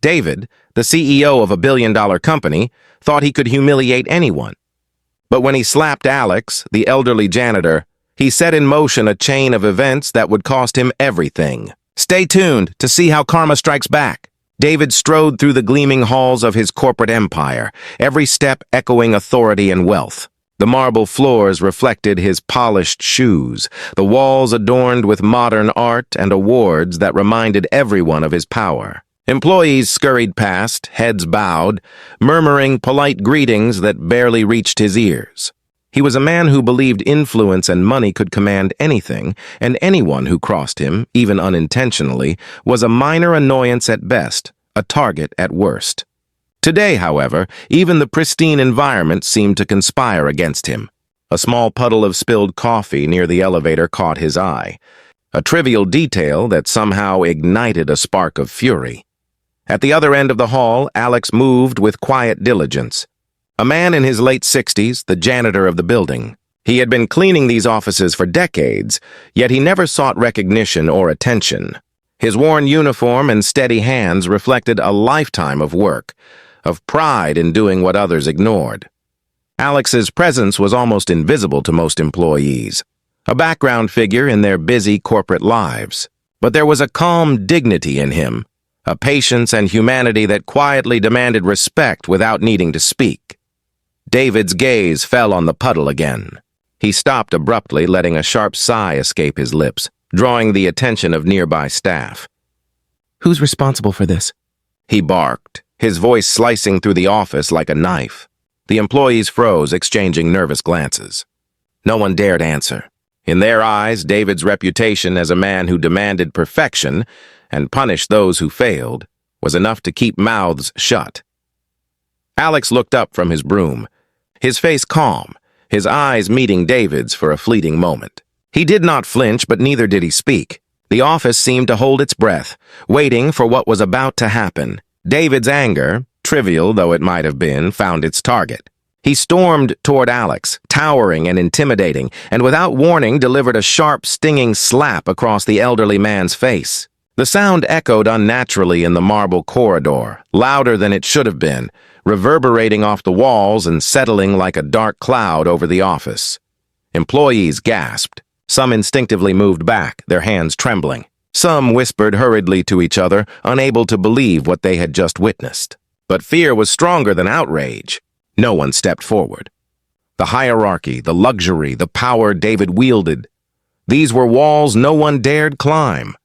David, the CEO of a billion-dollar company, thought he could humiliate anyone. But when he slapped Alex, the elderly janitor, he set in motion a chain of events that would cost him everything. Stay tuned to see how karma strikes back. David strode through the gleaming halls of his corporate empire, every step echoing authority and wealth. The marble floors reflected his polished shoes, the walls adorned with modern art and awards that reminded everyone of his power. Employees scurried past, heads bowed, murmuring polite greetings that barely reached his ears. He was a man who believed influence and money could command anything, and anyone who crossed him, even unintentionally, was a minor annoyance at best, a target at worst. Today, however, even the pristine environment seemed to conspire against him. A small puddle of spilled coffee near the elevator caught his eye, a trivial detail that somehow ignited a spark of fury. At the other end of the hall, Alex moved with quiet diligence. A man in his late 60s, the janitor of the building. He had been cleaning these offices for decades, yet he never sought recognition or attention. His worn uniform and steady hands reflected a lifetime of work, of pride in doing what others ignored. Alex's presence was almost invisible to most employees, a background figure in their busy corporate lives. But there was a calm dignity in him, a patience and humanity that quietly demanded respect without needing to speak. David's gaze fell on the puddle again. He stopped abruptly, letting a sharp sigh escape his lips, drawing the attention of nearby staff. "Who's responsible for this?" he barked, his voice slicing through the office like a knife. The employees froze, exchanging nervous glances. No one dared answer. In their eyes, David's reputation as a man who demanded perfection and punished those who failed was enough to keep mouths shut. Alex looked up from his broom, his face calm, his eyes meeting David's for a fleeting moment. He did not flinch, but neither did he speak. The office seemed to hold its breath, waiting for what was about to happen. David's anger, trivial though it might have been, found its target. He stormed toward Alex, towering and intimidating, and without warning delivered a sharp, stinging slap across the elderly man's face. The sound echoed unnaturally in the marble corridor, louder than it should have been, reverberating off the walls and settling like a dark cloud over the office. Employees gasped. Some instinctively moved back, their hands trembling. Some whispered hurriedly to each other, unable to believe what they had just witnessed. But fear was stronger than outrage. No one stepped forward. The hierarchy, the luxury, the power David wielded. These were walls no one dared climb.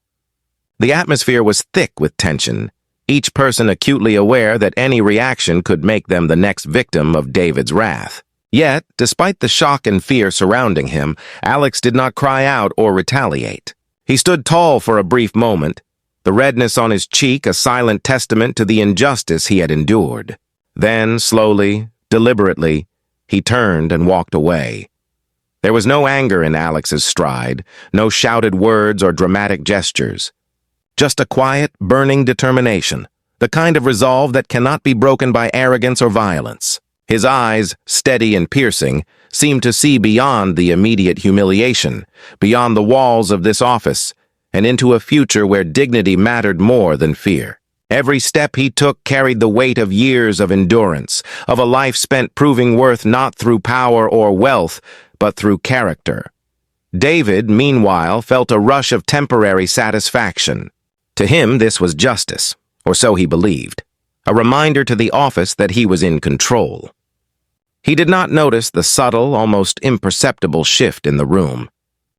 The atmosphere was thick with tension, each person acutely aware that any reaction could make them the next victim of David's wrath. Yet, despite the shock and fear surrounding him, Alex did not cry out or retaliate. He stood tall for a brief moment, the redness on his cheek a silent testament to the injustice he had endured. Then, slowly, deliberately, he turned and walked away. There was no anger in Alex's stride, no shouted words or dramatic gestures. Just a quiet, burning determination, the kind of resolve that cannot be broken by arrogance or violence. His eyes, steady and piercing, seemed to see beyond the immediate humiliation, beyond the walls of this office, and into a future where dignity mattered more than fear. Every step he took carried the weight of years of endurance, of a life spent proving worth not through power or wealth, but through character. David, meanwhile, felt a rush of temporary satisfaction. To him, this was justice, or so he believed, a reminder to the office that he was in control. He did not notice the subtle, almost imperceptible shift in the room.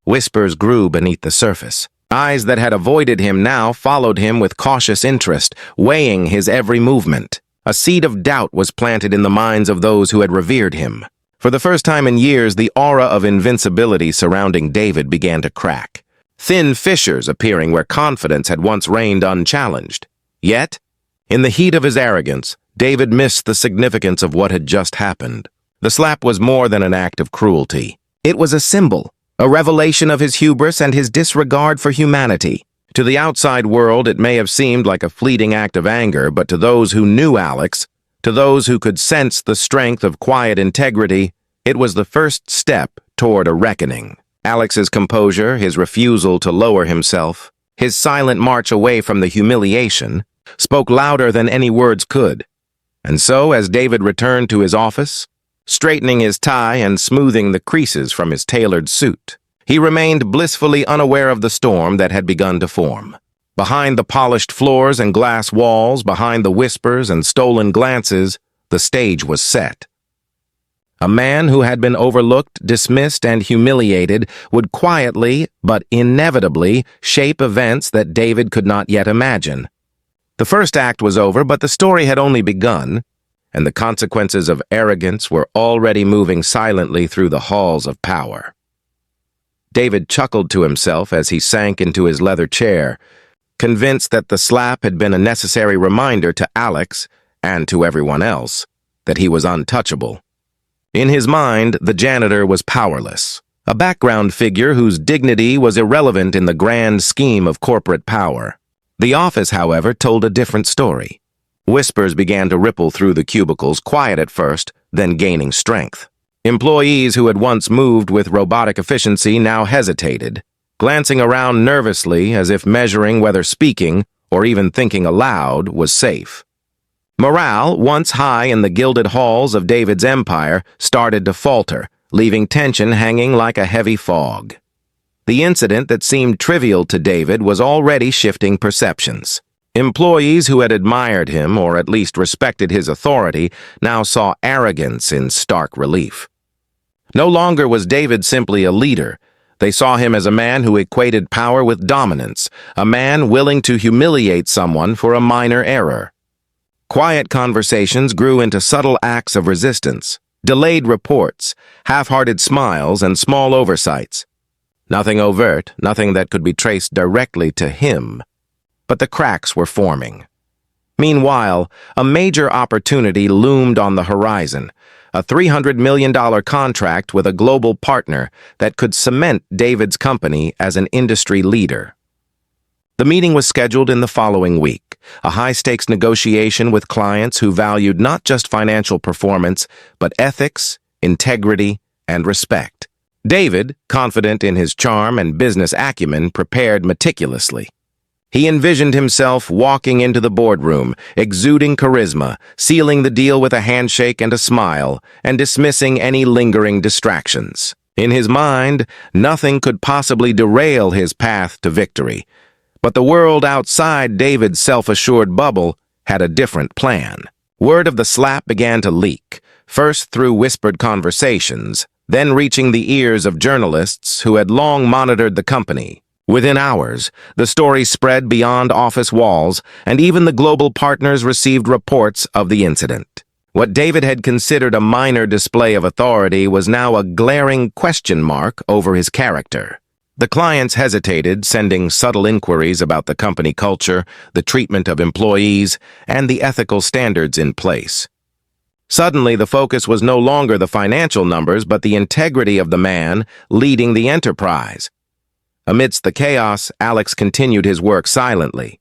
Whispers grew beneath the surface. Eyes that had avoided him now followed him with cautious interest, weighing his every movement. A seed of doubt was planted in the minds of those who had revered him. For the first time in years, the aura of invincibility surrounding David began to crack. Thin fissures appearing where confidence had once reigned unchallenged. Yet, in the heat of his arrogance, David missed the significance of what had just happened. The slap was more than an act of cruelty. It was a symbol, a revelation of his hubris and his disregard for humanity. To the outside world, it may have seemed like a fleeting act of anger, but to those who knew Alex, to those who could sense the strength of quiet integrity, it was the first step toward a reckoning. Alex's composure, his refusal to lower himself, his silent march away from the humiliation, spoke louder than any words could. And so, as David returned to his office, straightening his tie and smoothing the creases from his tailored suit, he remained blissfully unaware of the storm that had begun to form. Behind the polished floors and glass walls, behind the whispers and stolen glances, the stage was set. A man who had been overlooked, dismissed, and humiliated would quietly, but inevitably, shape events that David could not yet imagine. The first act was over, but the story had only begun, and the consequences of arrogance were already moving silently through the halls of power. David chuckled to himself as he sank into his leather chair, convinced that the slap had been a necessary reminder to Alex, and to everyone else, that he was untouchable. In his mind, the janitor was powerless, a background figure whose dignity was irrelevant in the grand scheme of corporate power. The office, however, told a different story. Whispers began to ripple through the cubicles, quiet at first, then gaining strength. Employees who had once moved with robotic efficiency now hesitated, glancing around nervously as if measuring whether speaking, or even thinking aloud, was safe. Morale, once high in the gilded halls of David's empire, started to falter, leaving tension hanging like a heavy fog. The incident that seemed trivial to David was already shifting perceptions. Employees who had admired him, or at least respected his authority, now saw arrogance in stark relief. No longer was David simply a leader. They saw him as a man who equated power with dominance, a man willing to humiliate someone for a minor error. Quiet conversations grew into subtle acts of resistance, delayed reports, half-hearted smiles, and small oversights. Nothing overt, nothing that could be traced directly to him. But the cracks were forming. Meanwhile, a major opportunity loomed on the horizon, a $300 million contract with a global partner that could cement David's company as an industry leader. The meeting was scheduled in the following week, a high-stakes negotiation with clients who valued not just financial performance, but ethics, integrity, and respect. David, confident in his charm and business acumen, prepared meticulously. He envisioned himself walking into the boardroom, exuding charisma, sealing the deal with a handshake and a smile, and dismissing any lingering distractions. In his mind, nothing could possibly derail his path to victory. But the world outside David's self-assured bubble had a different plan. Word of the slap began to leak, first through whispered conversations, then reaching the ears of journalists who had long monitored the company. Within hours, the story spread beyond office walls, and even the global partners received reports of the incident. What David had considered a minor display of authority was now a glaring question mark over his character. The clients hesitated, sending subtle inquiries about the company culture, the treatment of employees, and the ethical standards in place. Suddenly, the focus was no longer the financial numbers, but the integrity of the man leading the enterprise. Amidst the chaos, Alex continued his work silently.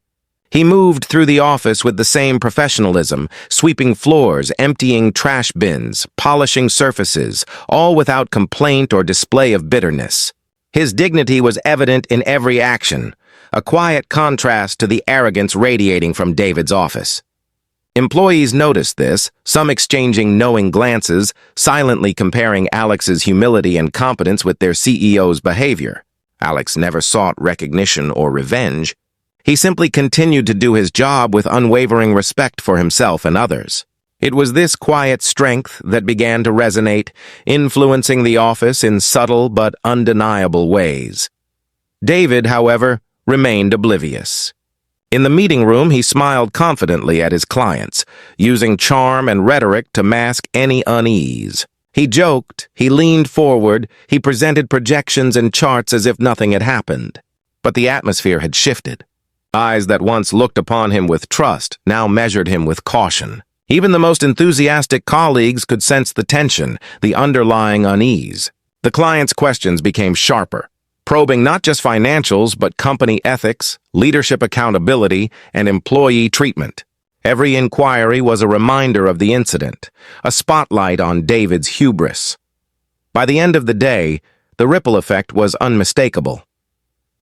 He moved through the office with the same professionalism, sweeping floors, emptying trash bins, polishing surfaces, all without complaint or display of bitterness. His dignity was evident in every action, a quiet contrast to the arrogance radiating from David's office. Employees noticed this, some exchanging knowing glances, silently comparing Alex's humility and competence with their CEO's behavior. Alex never sought recognition or revenge. He simply continued to do his job with unwavering respect for himself and others. It was this quiet strength that began to resonate, influencing the office in subtle but undeniable ways. David, however, remained oblivious. In the meeting room, he smiled confidently at his clients, using charm and rhetoric to mask any unease. He joked, he leaned forward, he presented projections and charts as if nothing had happened. But the atmosphere had shifted. Eyes that once looked upon him with trust now measured him with caution. Even the most enthusiastic colleagues could sense the tension, the underlying unease. The client's questions became sharper, probing not just financials but company ethics, leadership accountability, and employee treatment. Every inquiry was a reminder of the incident, a spotlight on David's hubris. By the end of the day, the ripple effect was unmistakable.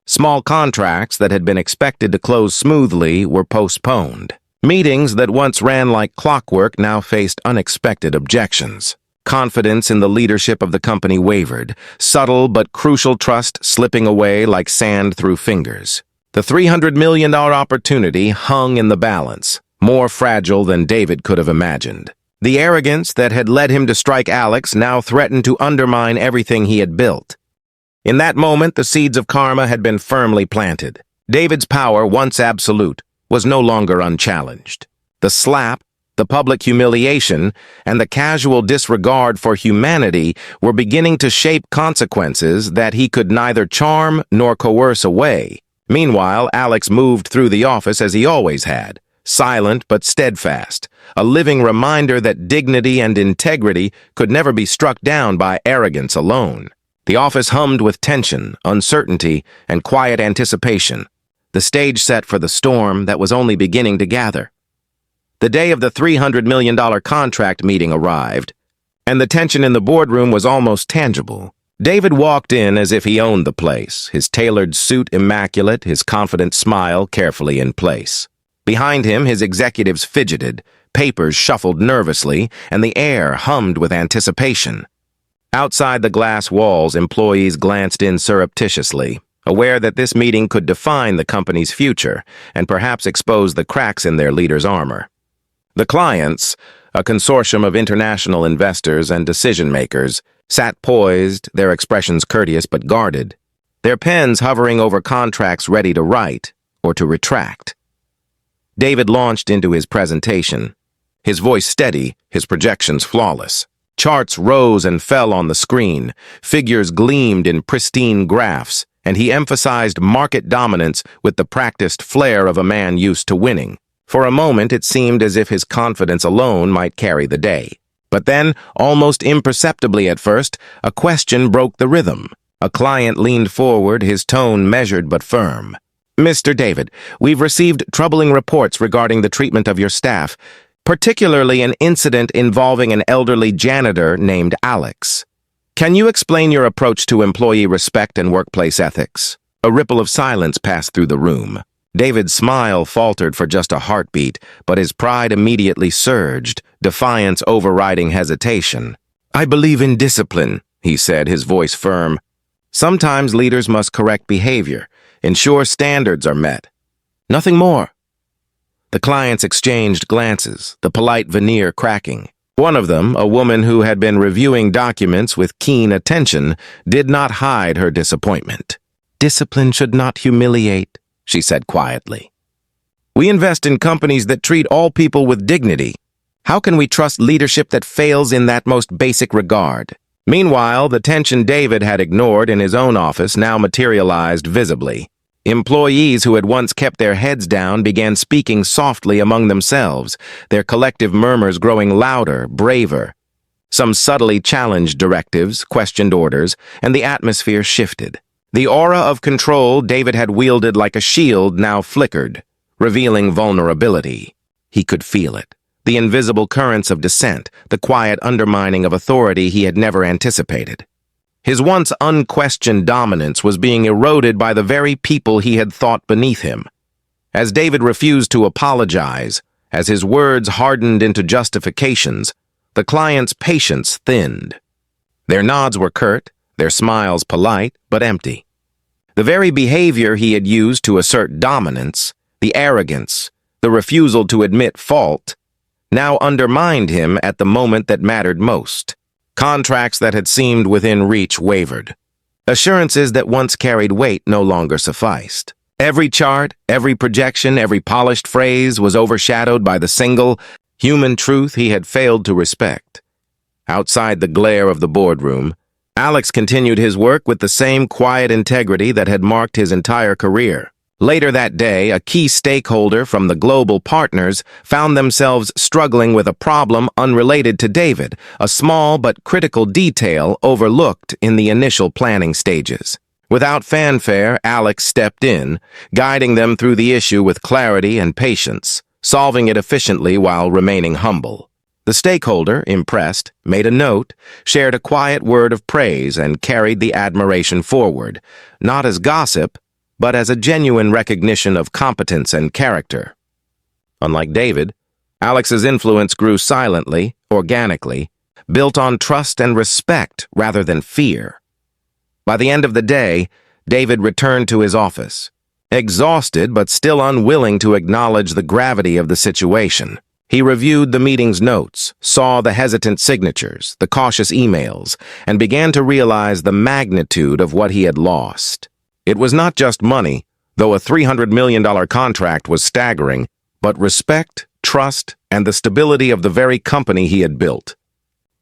Small contracts that had been expected to close smoothly were postponed. Meetings that once ran like clockwork now faced unexpected objections. Confidence in the leadership of the company wavered, subtle but crucial trust slipping away like sand through fingers. The $300 million opportunity hung in the balance, more fragile than David could have imagined. The arrogance that had led him to strike Alex now threatened to undermine everything he had built. In that moment, the seeds of karma had been firmly planted. David's power, once absolute, was no longer unchallenged. The slap, the public humiliation, and the casual disregard for humanity were beginning to shape consequences that he could neither charm nor coerce away. Meanwhile, Alex moved through the office as he always had, silent but steadfast, a living reminder that dignity and integrity could never be struck down by arrogance alone. The office hummed with tension, uncertainty, and quiet anticipation, the stage set for the storm that was only beginning to gather. The day of the $300 million contract meeting arrived, and the tension in the boardroom was almost tangible. David walked in as if he owned the place, his tailored suit immaculate, his confident smile carefully in place. Behind him, his executives fidgeted, papers shuffled nervously, and the air hummed with anticipation. Outside the glass walls, employees glanced in surreptitiously, aware that this meeting could define the company's future and perhaps expose the cracks in their leader's armor. The clients, a consortium of international investors and decision-makers, sat poised, their expressions courteous but guarded, their pens hovering over contracts ready to write or to retract. David launched into his presentation, his voice steady, his projections flawless. Charts rose and fell on the screen, figures gleamed in pristine graphs, and he emphasized market dominance with the practiced flair of a man used to winning. For a moment, it seemed as if his confidence alone might carry the day. But then, almost imperceptibly at first, a question broke the rhythm. A client leaned forward, his tone measured but firm. "Mr. David, we've received troubling reports regarding the treatment of your staff, particularly an incident involving an elderly janitor named Alex. Can you explain your approach to employee respect and workplace ethics?" A ripple of silence passed through the room. David's smile faltered for just a heartbeat, but his pride immediately surged, defiance overriding hesitation. "I believe in discipline," he said, his voice firm. "Sometimes leaders must correct behavior, ensure standards are met. Nothing more." The clients exchanged glances, the polite veneer cracking. One of them, a woman who had been reviewing documents with keen attention, did not hide her disappointment. "Discipline should not humiliate," she said quietly. "We invest in companies that treat all people with dignity. How can we trust leadership that fails in that most basic regard?" Meanwhile, the tension David had ignored in his own office now materialized visibly. Employees who had once kept their heads down began speaking softly among themselves, their collective murmurs growing louder, braver. Some subtly challenged directives, questioned orders, and the atmosphere shifted. The aura of control David had wielded like a shield now flickered, revealing vulnerability. He could feel it. The invisible currents of dissent, the quiet undermining of authority he had never anticipated. His once unquestioned dominance was being eroded by the very people he had thought beneath him. As David refused to apologize, as his words hardened into justifications, the client's patience thinned. Their nods were curt, their smiles polite but empty. The very behavior he had used to assert dominance, the arrogance, the refusal to admit fault, now undermined him at the moment that mattered most. Contracts that had seemed within reach wavered. Assurances that once carried weight no longer sufficed. Every chart, every projection, every polished phrase was overshadowed by the single, human truth he had failed to respect. Outside the glare of the boardroom, Alex continued his work with the same quiet integrity that had marked his entire career. Later that day, a key stakeholder from the global partners found themselves struggling with a problem unrelated to David, a small but critical detail overlooked in the initial planning stages. Without fanfare, Alex stepped in, guiding them through the issue with clarity and patience, solving it efficiently while remaining humble. The stakeholder, impressed, made a note, shared a quiet word of praise, and carried the admiration forward, not as gossip, but as a genuine recognition of competence and character. Unlike David, Alex's influence grew silently, organically, built on trust and respect rather than fear. By the end of the day, David returned to his office, exhausted but still unwilling to acknowledge the gravity of the situation. He reviewed the meeting's notes, saw the hesitant signatures, the cautious emails, and began to realize the magnitude of what he had lost. It was not just money, though a $300 million contract was staggering, but respect, trust, and the stability of the very company he had built.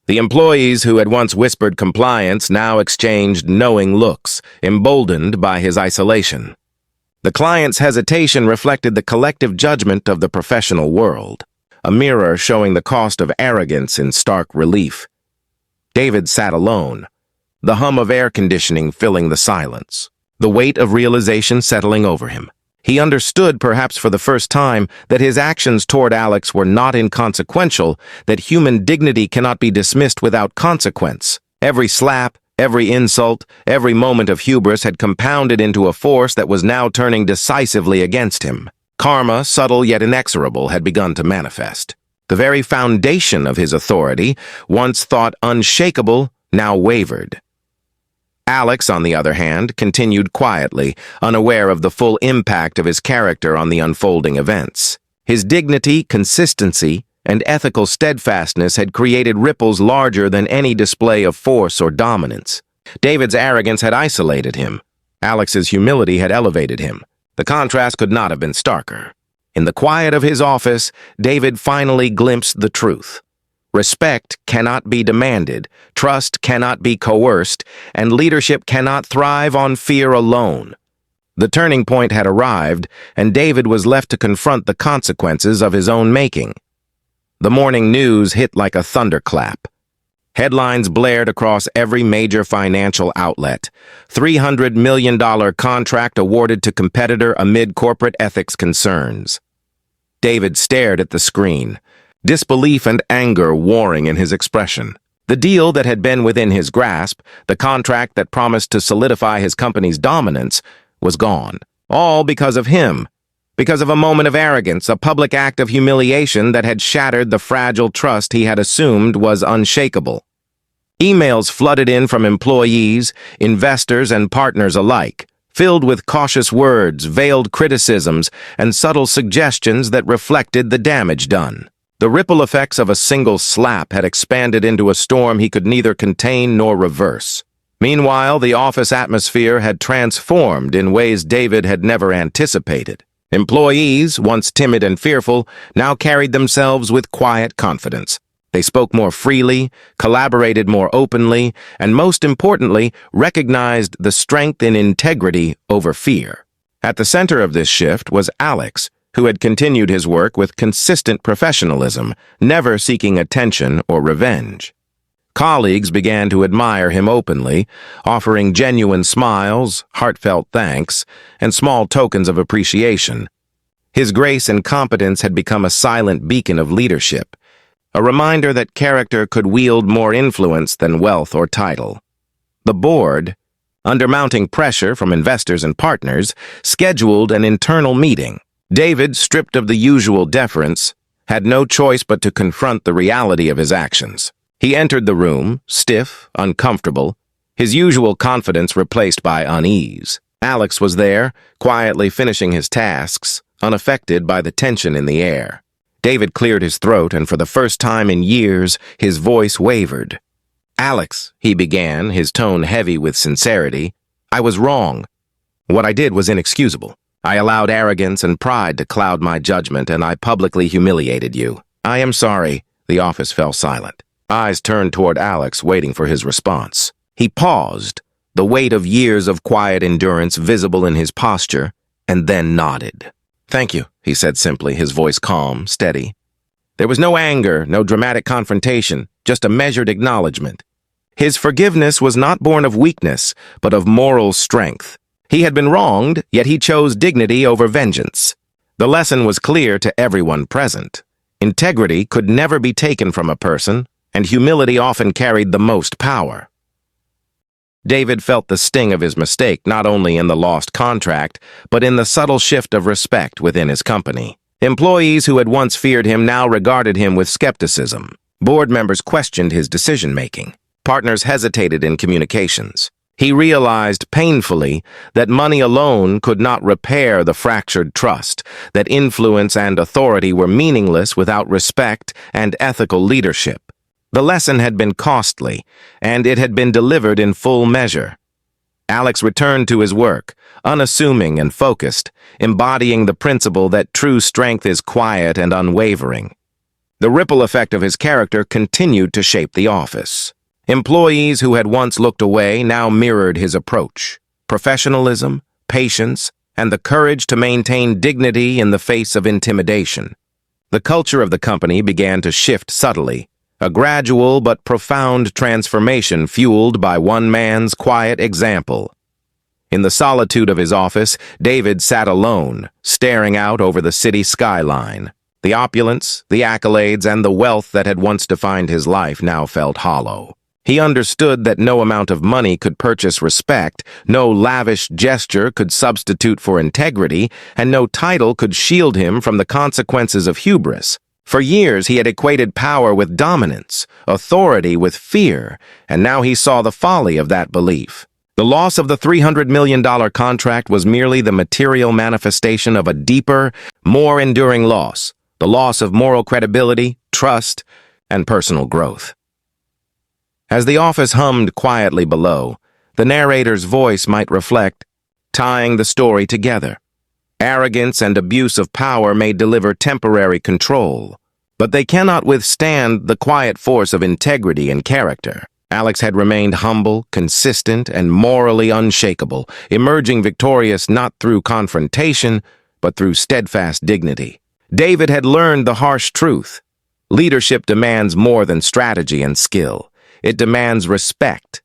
The employees who had once whispered compliance now exchanged knowing looks, emboldened by his isolation. The client's hesitation reflected the collective judgment of the professional world, a mirror showing the cost of arrogance in stark relief. David sat alone, the hum of air conditioning filling the silence, the weight of realization settling over him. He understood, perhaps for the first time, that his actions toward Alex were not inconsequential, that human dignity cannot be dismissed without consequence. Every slap, every insult, every moment of hubris had compounded into a force that was now turning decisively against him. Karma, subtle yet inexorable, had begun to manifest. The very foundation of his authority, once thought unshakable, now wavered. Alex, on the other hand, continued quietly, unaware of the full impact of his character on the unfolding events. His dignity, consistency, and ethical steadfastness had created ripples larger than any display of force or dominance. David's arrogance had isolated him. Alex's humility had elevated him. The contrast could not have been starker. In the quiet of his office, David finally glimpsed the truth. Respect cannot be demanded, trust cannot be coerced, and leadership cannot thrive on fear alone. The turning point had arrived, and David was left to confront the consequences of his own making. The morning news hit like a thunderclap. Headlines blared across every major financial outlet. $300 million contract awarded to competitor amid corporate ethics concerns. David stared at the screen, disbelief and anger warring in his expression. The deal that had been within his grasp, the contract that promised to solidify his company's dominance, was gone. All because of him. Because of a moment of arrogance, a public act of humiliation that had shattered the fragile trust he had assumed was unshakable. Emails flooded in from employees, investors, and partners alike, filled with cautious words, veiled criticisms, and subtle suggestions that reflected the damage done. The ripple effects of a single slap had expanded into a storm he could neither contain nor reverse. Meanwhile, the office atmosphere had transformed in ways David had never anticipated. Employees, once timid and fearful, now carried themselves with quiet confidence. They spoke more freely, collaborated more openly, and most importantly, recognized the strength in integrity over fear. At the center of this shift was Alex, who had continued his work with consistent professionalism, never seeking attention or revenge. Colleagues began to admire him openly, offering genuine smiles, heartfelt thanks, and small tokens of appreciation. His grace and competence had become a silent beacon of leadership, a reminder that character could wield more influence than wealth or title. The board, under mounting pressure from investors and partners, scheduled an internal meeting. David, stripped of the usual deference, had no choice but to confront the reality of his actions. He entered the room, stiff, uncomfortable, his usual confidence replaced by unease. Alex was there, quietly finishing his tasks, unaffected by the tension in the air. David cleared his throat, and for the first time in years, his voice wavered. "Alex," he began, his tone heavy with sincerity, "I was wrong. What I did was inexcusable. I allowed arrogance and pride to cloud my judgment, and I publicly humiliated you. I am sorry." The office fell silent. Eyes turned toward Alex, waiting for his response. He paused, the weight of years of quiet endurance visible in his posture, and then nodded. "Thank you," he said simply, his voice calm, steady. There was no anger, no dramatic confrontation, just a measured acknowledgement. His forgiveness was not born of weakness, but of moral strength. He had been wronged, yet he chose dignity over vengeance. The lesson was clear to everyone present. Integrity could never be taken from a person, and humility often carried the most power. David felt the sting of his mistake not only in the lost contract, but in the subtle shift of respect within his company. Employees who had once feared him now regarded him with skepticism. Board members questioned his decision-making. Partners hesitated in communications. He realized painfully that money alone could not repair the fractured trust, that influence and authority were meaningless without respect and ethical leadership. The lesson had been costly, and it had been delivered in full measure. Alex returned to his work, unassuming and focused, embodying the principle that true strength is quiet and unwavering. The ripple effect of his character continued to shape the office. Employees who had once looked away now mirrored his approach. Professionalism, patience, and the courage to maintain dignity in the face of intimidation. The culture of the company began to shift subtly, a gradual but profound transformation fueled by one man's quiet example. In the solitude of his office, David sat alone, staring out over the city skyline. The opulence, the accolades, and the wealth that had once defined his life now felt hollow. He understood that no amount of money could purchase respect, no lavish gesture could substitute for integrity, and no title could shield him from the consequences of hubris. For years, he had equated power with dominance, authority with fear, and now he saw the folly of that belief. The loss of the $300 million contract was merely the material manifestation of a deeper, more enduring loss, the loss of moral credibility, trust, and personal growth. As the office hummed quietly below, the narrator's voice might reflect, tying the story together. Arrogance and abuse of power may deliver temporary control, but they cannot withstand the quiet force of integrity and character. Alex had remained humble, consistent, and morally unshakable, emerging victorious not through confrontation, but through steadfast dignity. David had learned the harsh truth. Leadership demands more than strategy and skill. It demands respect,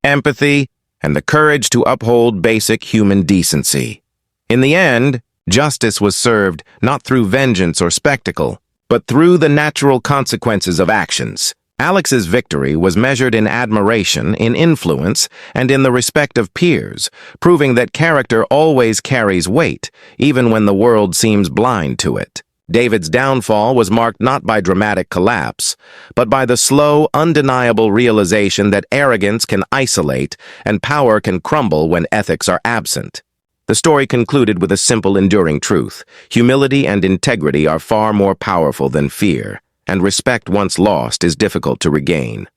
empathy, and the courage to uphold basic human decency. In the end, justice was served not through vengeance or spectacle, but through the natural consequences of actions. Alex's victory was measured in admiration, in influence, and in the respect of peers, proving that character always carries weight, even when the world seems blind to it. David's downfall was marked not by dramatic collapse, but by the slow, undeniable realization that arrogance can isolate and power can crumble when ethics are absent. The story concluded with a simple, enduring truth. Humility and integrity are far more powerful than fear, and respect once lost is difficult to regain.